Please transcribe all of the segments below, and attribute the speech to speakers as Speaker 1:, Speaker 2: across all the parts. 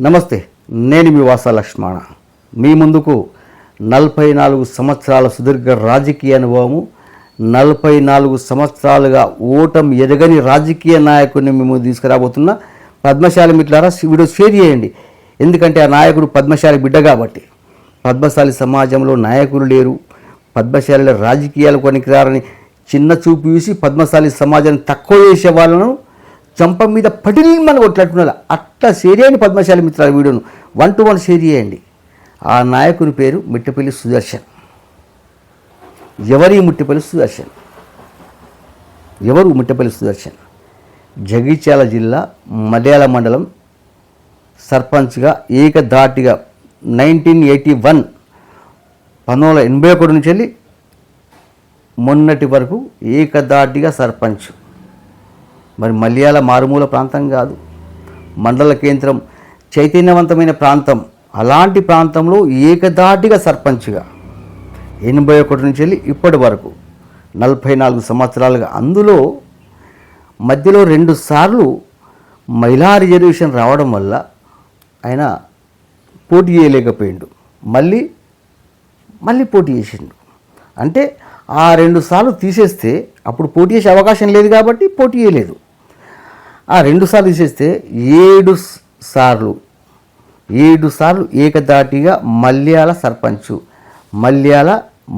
Speaker 1: నమస్తే, నేను మీ వాస లక్ష్మణ. మీ ముందుకు 44 సంవత్సరాల సుదీర్ఘ రాజకీయ అనుభవము, 44 సంవత్సరాలుగా ఓటమి ఎరగని రాజకీయ నాయకుడిని మేము తీసుకురాబోతున్న పద్మశాలి మిత్రులారా, వీడియో షేర్ చేయండి. ఎందుకంటే ఆ నాయకుడు పద్మశాలి బిడ్డ కాబట్టి. పద్మశాలి సమాజంలో నాయకులు లేరు, పద్మశాలిలో రాజకీయాలు కొనికిరారని చిన్న చూపు చూసి పద్మశాలి సమాజాన్ని తక్కువ చేసే వాళ్ళను చంప మీద పటిల్మని కొట్టినట్టున్నారు. అట్లా షేర్ చేయండి పద్మశాలి మిత్రుల వీడియోను 1 to 1 షేర్ చేయండి. ఆ నాయకుని పేరు మిట్టపల్లి సుదర్శన్. ఎవరు మిట్టపల్లి సుదర్శన్? మిట్టపల్లి సుదర్శన్ జగిత్యాల జిల్లా మల్యాల మండలం సర్పంచ్గా ఏకధాటిగా 1981 1981 నుంచి వెళ్ళి మొన్నటి వరకు ఏకధాటిగా సర్పంచ్. మరి మల్యాల మారుమూల ప్రాంతం కాదు, మండల కేంద్రం, చైతన్యవంతమైన ప్రాంతం. అలాంటి ప్రాంతంలో ఏకధాటిగా సర్పంచ్గా 81 నుంచి వెళ్ళి ఇప్పటి వరకు 44 సంవత్సరాలుగా, అందులో మధ్యలో 2 సార్లు మహిళా రిజర్వేషన్ రావడం వల్ల ఆయన పోటీ చేయలేకపోయిండు. మళ్ళీ పోటీ చేసిండు. అంటే ఆ 2 సార్లు తీసేస్తే అప్పుడు పోటీ చేసే అవకాశం లేదు కాబట్టి పోటీ చేయలేదు. ఆ 2 సార్లు తీసేస్తే 7 సార్లు ఏకధాటిగా మల్యాల సర్పంచు, మల్యాల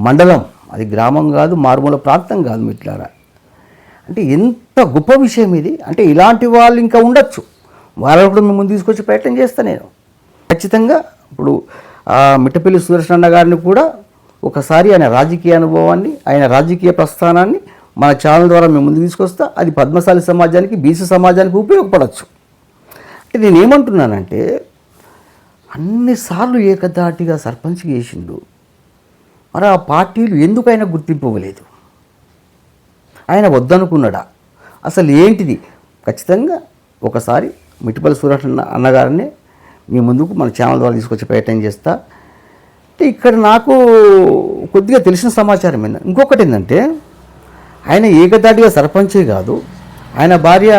Speaker 1: మండలం. అది గ్రామం కాదు, మారుమూల ప్రాంతం కాదు మిత్రులారా. అంటే ఎంత గొప్ప విషయం ఇది. అంటే ఇలాంటి వాళ్ళు ఇంకా ఉండొచ్చు, వాళ్ళని కూడా మేము ముందు తీసుకొచ్చి ప్రయత్నం చేస్తాను నేను ఖచ్చితంగా. ఇప్పుడు మిట్టపల్లి సుదర్శన్ అన్న గారిని కూడా ఒకసారి ఆయన రాజకీయ అనుభవాన్ని, ఆయన రాజకీయ ప్రస్థానాన్ని మన ఛానల్ ద్వారా మేము ముందు తీసుకొస్తా. అది పద్మశాలి సమాజానికి, బీసీ సమాజానికి ఉపయోగపడవచ్చు. అంటే నేనేమంటున్నానంటే, అన్నిసార్లు ఏకధాటిగా సర్పంచ్కి వేసిండు, మరి ఆ పార్టీలు ఎందుకు ఆయన గుర్తింపు ఇవ్వలేదు? ఆయన వద్దనుకున్నాడా? అసలు ఏంటిది? ఖచ్చితంగా ఒకసారి మిట్టపల్లి సుదర్శన్ అన్నగారిని మీ ముందుకు మన ఛానల్ ద్వారా తీసుకొచ్చే ప్రయత్నం చేస్తా. ఇక్కడ నాకు కొద్దిగా తెలిసిన సమాచారం ఏంటంటే, ఇంకొకటి ఏంటంటే, ఆయన ఏకధాటిగా సర్పంచే కాదు, ఆయన భార్య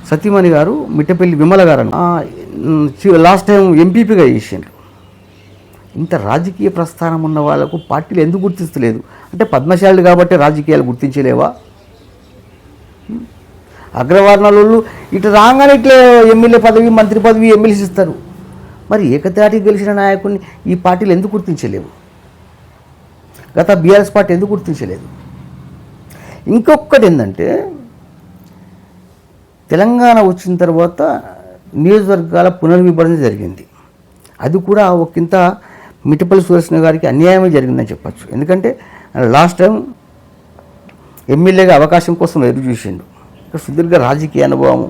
Speaker 1: సతీమణి గారు మిట్టపల్లి విమల గారు లాస్ట్ టైం ఎంపీపీగా చేసిండ్రు. ఇంత రాజకీయ ప్రస్థానం ఉన్న వాళ్ళకు పార్టీలు ఎందుకు గుర్తిస్తలేదు? అంటే పద్మశాలి కాబట్టి రాజకీయాలు గుర్తించలేవా? అగ్రవర్ణాలు ఇటు రాగానే ఇట్లా ఎమ్మెల్యే పదవి, మంత్రి పదవి, ఎమ్మెల్సీ ఇస్తారు. మరి ఏకధాటిగా గెలిచిన నాయకుడిని ఈ పార్టీలు ఎందుకు గుర్తించలేవు? గత బీఆర్ఎస్ పార్టీ ఎందుకు గుర్తించలేదు? ఇంకొకటి ఏంటంటే, తెలంగాణ వచ్చిన తర్వాత నియోజకవర్గాల పునర్విభజన జరిగింది. అది కూడా ఒకంత మిట్టపల్లి సుదర్శన్ గారికి అన్యాయమే జరిగిందని చెప్పచ్చు. ఎందుకంటే లాస్ట్ టైం ఎమ్మెల్యేగా అవకాశం కోసం ఎదురు చూసిండు. సుదీర్ఘ రాజకీయ అనుభవము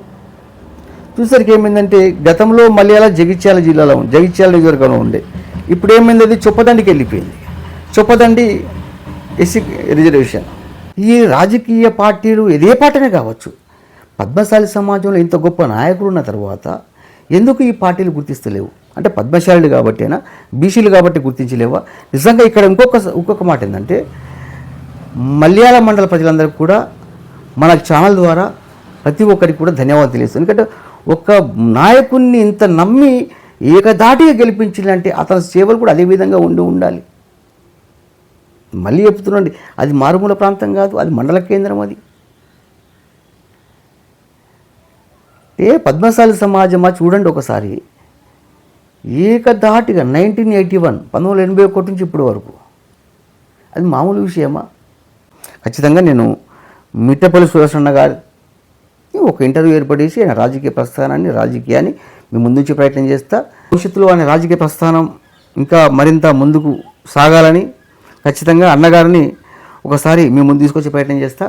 Speaker 1: చూసరికి ఏమైందంటే, గతంలో మల్యాల జగిత్యాల జిల్లాలో జగిత్యాల నియోజకవర్గంలో ఉండే, ఇప్పుడు ఏమైంది, అది చొప్పదండికి వెళ్ళిపోయింది. Choppadandi SC reservation. ఈ రాజకీయ పార్టీలు ఇదే పార్టీనే కావచ్చు, పద్మశాలి సమాజంలో ఇంత గొప్ప నాయకులు ఉన్న తర్వాత ఎందుకు ఈ పార్టీలు గుర్తిస్తలేవు? అంటే పద్మశాలులు కాబట్టేనా, బీసీలు కాబట్టి గుర్తించలేవా? నిజంగా ఇక్కడ ఇంకొక మాట ఏంటంటే, మల్యాల మండల ప్రజలందరికీ కూడా మన ఛానల్ ద్వారా ప్రతి ఒక్కరికి కూడా ధన్యవాదాలు తెలియజేస్తాను. ఎందుకంటే ఒక నాయకుడిని ఇంత నమ్మి ఏకధాటిగా గెలిపించాలంటే అతని సేవలు కూడా అదే విధంగా ఉండాలి. మళ్ళీ చెప్తున్నాండి, అది మారుమూల ప్రాంతం కాదు, అది మండల కేంద్రం. అది పద్మశాలి సమాజమా చూడండి ఒకసారి, ఏకధాటిగా 1981 1981 నుంచి ఇప్పటి వరకు, అది మామూలు విషయమా? ఖచ్చితంగా నేను మిట్టపల్లి సుదర్శన్ గారి ఒక ఇంటర్వ్యూ ఏర్పడేసి ఆయన రాజకీయ ప్రస్థానాన్ని, రాజకీయాన్ని మీ ముందుంచే ప్రయత్నం చేస్తా. భవిష్యత్తులో ఆయన రాజకీయ ప్రస్థానం ఇంకా మరింత ముందుకు సాగాలని ఖచ్చితంగా అన్నగారిని ఒకసారి మీ ముందు తీసుకొచ్చే ప్రయత్నం చేస్తా.